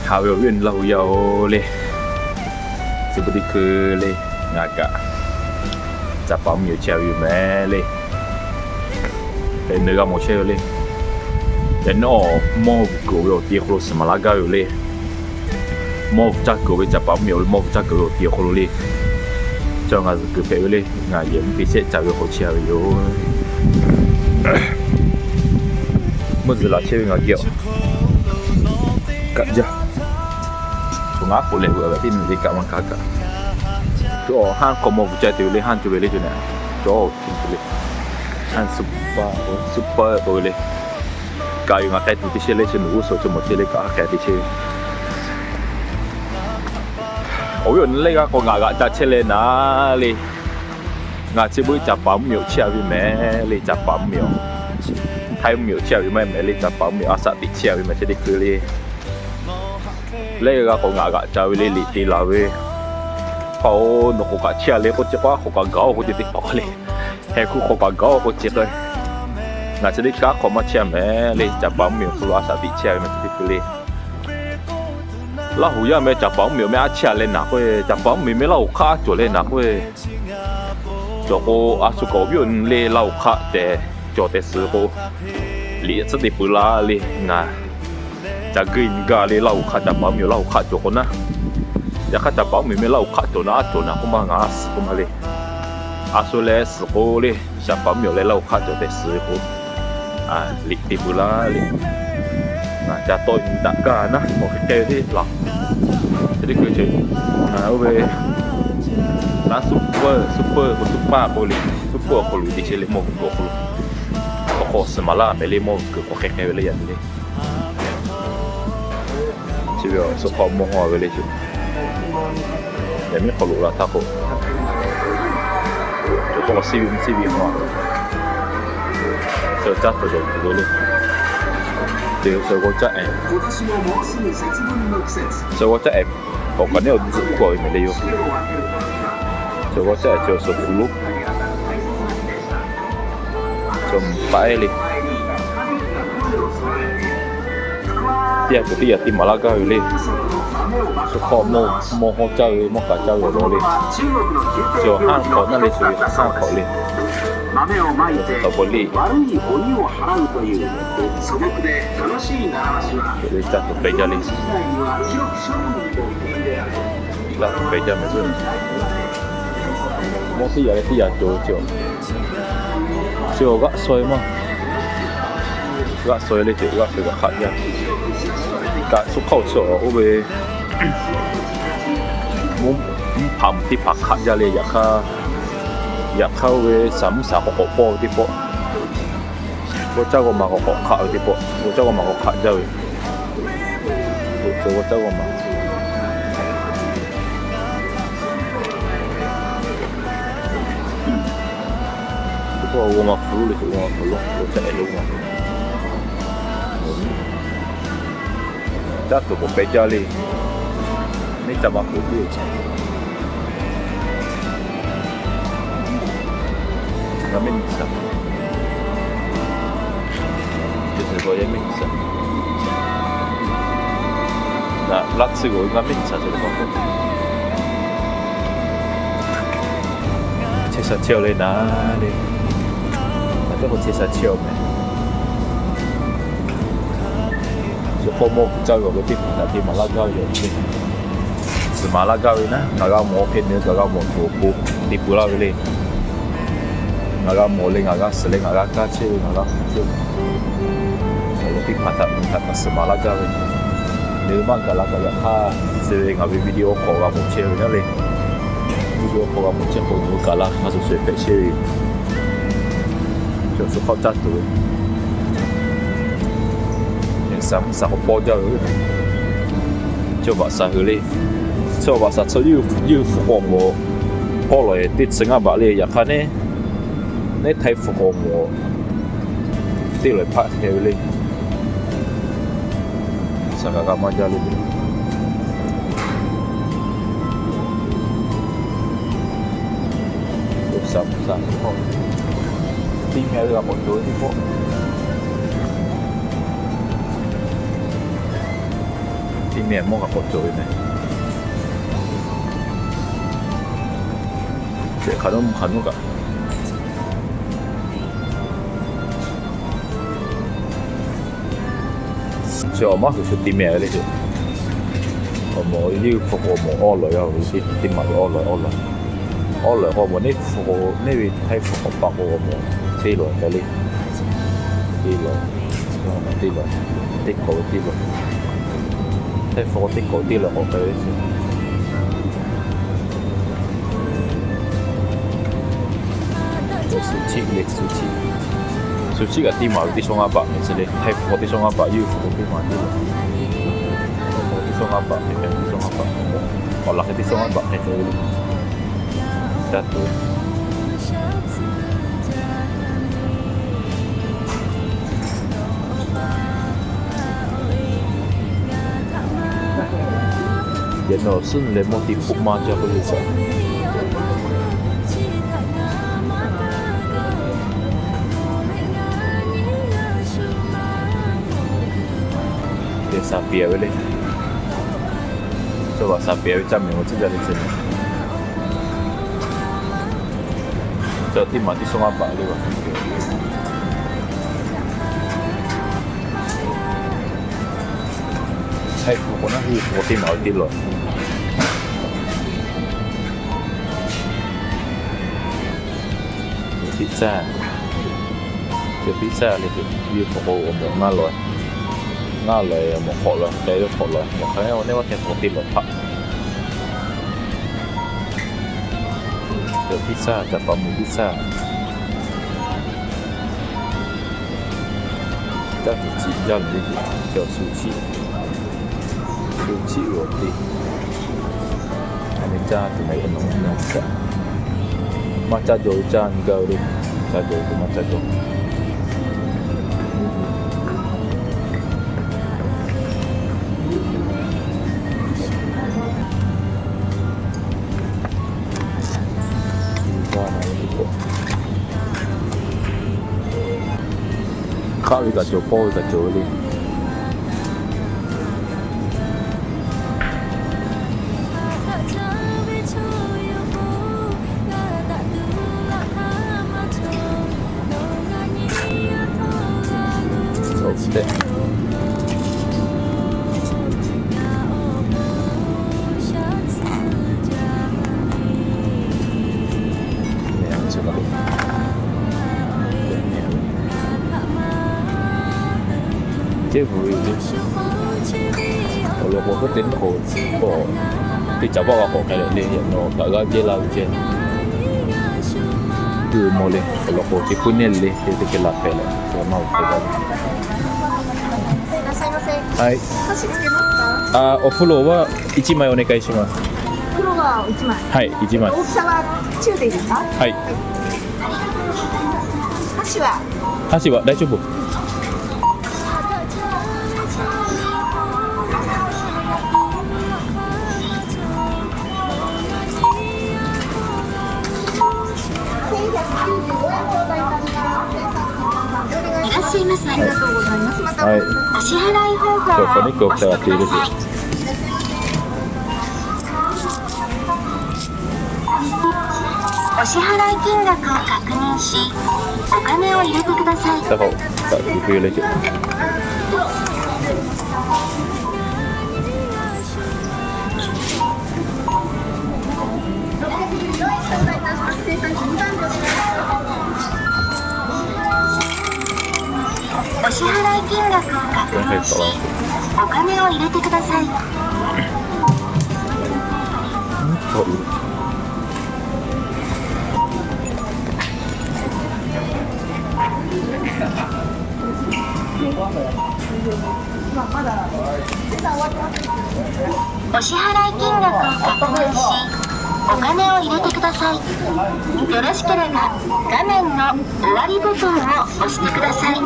hawin lau yau le seperti ke le ngagak capam yo cewek mele nega mo cewek le dan no mo go yo dia kalau semalaga yo le mo jago be capam yo mo jago dia kalau le jangan ke pe le ngayem bisa cewek ko cewek yo mo zela cewek ngagak kerja aku leh buat ini dekat orang kakak tu han komo buat tu leh han tu boleh tu nak tu boleh han super boleh kau yang akan tu sih leh senu so cuma sih leh kau akan tu sih oh yo leh kau ngagak tak sih leh na leh ngagak boleh capam miu ciawi meh leh capam miu hai miu ciawi meh leh capam miu asal di ciawi meh jadi keli lấy ra còn ngã gã chơi lấy lì tì là về họ nó có cả chia lấy có chết quá có cả gạo có chết bỏ lấy hay cũng có cả gạo có chết rồi ngã sẽ đi cá có mà chia mẹ lấy chả bám miệng phụ sa bị chia mà chết lấy là hồi giờ mẹ chả bám miệng mẹ chia lên nè coi chả bám miệng mẹ lau cá chỗ lên nè coi chỗ cô à số cổ biên lấy lau cá để chỗ để sử cô lì sẽ đi bự la lấy ngã jaga inga le lau kha tapam yo lau kha to na ya kha tapam me lau kha to na kuma ngas kuma le asolesko le tapam yo le lau kha to te su ko li ti bula le na ja to ta ka na mo ke ti la jadi ke je we la super ko le super ko lu ti che le mo ko semala me le mo ko ke le yan le chỉ biểu số phòng mua hoa về đây chứ để biết họ lụ là thako chỗ có CV hoa sợ chắc phải rồi rồi luôn đều sợ có chắc em sợ có chắc em có cái nào giữ của mình đây không sợ có chắc chờ sợ phụ lúc chồng phải đi tiệt của tiệt thì mà là cái gì số kho mô hỗ trợ mô cả trợ rồi đi cho hàng khó nó lên rồi hàng khó lên tao bỏ đi để chắc tụi bây giờ lên là tụi bây giờ mới rồi mô cái giờ chiều gắt xoay mà gắt xoay lên chiều gắt khác nhau cả xuất khẩu sổ về muốn làmที่ผักขายเลยอยากเข้าvề sắmสาของพ่อที่พ่อเจ้าก็มาของขายที่พ่อเจ้าก็มาของขายเลยเจ้าก็มาพ่อก็มาฟูเลยพ่อมาลงจะได้ลงchắc tụi một bé chơi đi nên chả mặc được gì nó mình sợ chứ thử coi mình sợ là lát sự của nó mình sợ sẽ có không chia sẻ chiều lên đó đi nó có một chia sẻ chiều này số phô mô chơi vào cái tim là tim mà lá gai rồi từ mà lá gai nè ngài gai mổ phết nữa ngài gai mổ thủ cú đi bù la về ngài gai mổ lên ngài gai sờ lên ngài gai cá chê ngài gai chê cái tim phát là từ mà lá gai nếu mà cái lá gai là ha sẽ ngài video call vào một chê nữa lên video call vào một chê của người cả là mà số phải chê cho số khó chát tuổi sắm sạc bao giờ cho bà sa hư đi cho bà sa cho yêu phục vụ mùa có lại tết sinh à bà điอยากkhá nè nè thay phục vụ mùa tết lại phát theo đi sạc cả mà giờ đi sắm thôi tìm nghe là một đối thì phố ที่เมียนมองกับโคโจยเนี่ยเดี๋ยวขนมกับ就嘛就是啲咩咧？就我冇呢服務冇屙女啊，啲物屙女，我冇呢服務呢位睇服務白我冇啲女嘅呢，啲女，啲狗啲女，睇服務啲狗啲女我嘅呢，สุชิกับที่มาที่ช่องอาบะนี่สิเลยให้พอที่ช่องอาบะอยู่พอที่มาที่พอที่ช่องอาบะให้เป็นที่ช่องอาบะพอหลักที่ช่องอาบะให้เลยจัดตัวเดี๋ยวเราซึ่งเลยมองที่ฟุกมาจะรู้สึกsapia boleh coba sapia macam ni macam dari sini jadi mati semua apa ni bang hai pokoknya ni pokoknya mau kilo pizza ni dia pokok umum ngalorง่ายเลยหมกขอเลยได้ด้วยขอเลยหมกให้วันนี้ว่าแค่ปกติหมดผักเจอพิซซ่าจากปลาหมึกพิซซ่าจ้าจุจิย่างดีเจ้าซูชิโรตีอันนี้จ้าตัวไหนกันน้องจ้ามาจ้าโจจ้านี่ก็เลยจ้าโจก็มาจ้าโจข้าวอีกกับโจโป้อีกกับโจลิโอเคchế vui chứ, rồi có tính khổ thì cháu bảo khổ cái này hiện nó cả cái chế lao chế, từ mồi lên, rồi khổ chế phun lên lên, thì cái là phải là cho mau cái đó. Hai. O風呂は1枚お願いします。風呂は1枚。はい、1枚。大きさは中でいいですか？はい。箸は大丈夫。いらっしゃいませ。ありがとうございます。またお支払い方法をお教えください。お支払い金額を確認し、お金を入れてください。お支払い金額を確認し、お金を入れてください。お支払い金額を確認し、お金を入れてください。よろしければ画面の終わりボタンを押してください。お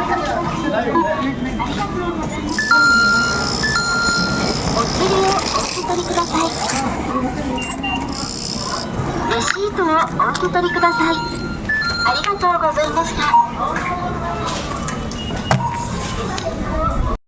釣りをお受け取りください。レシートをお受け取りください。ありがとうございました。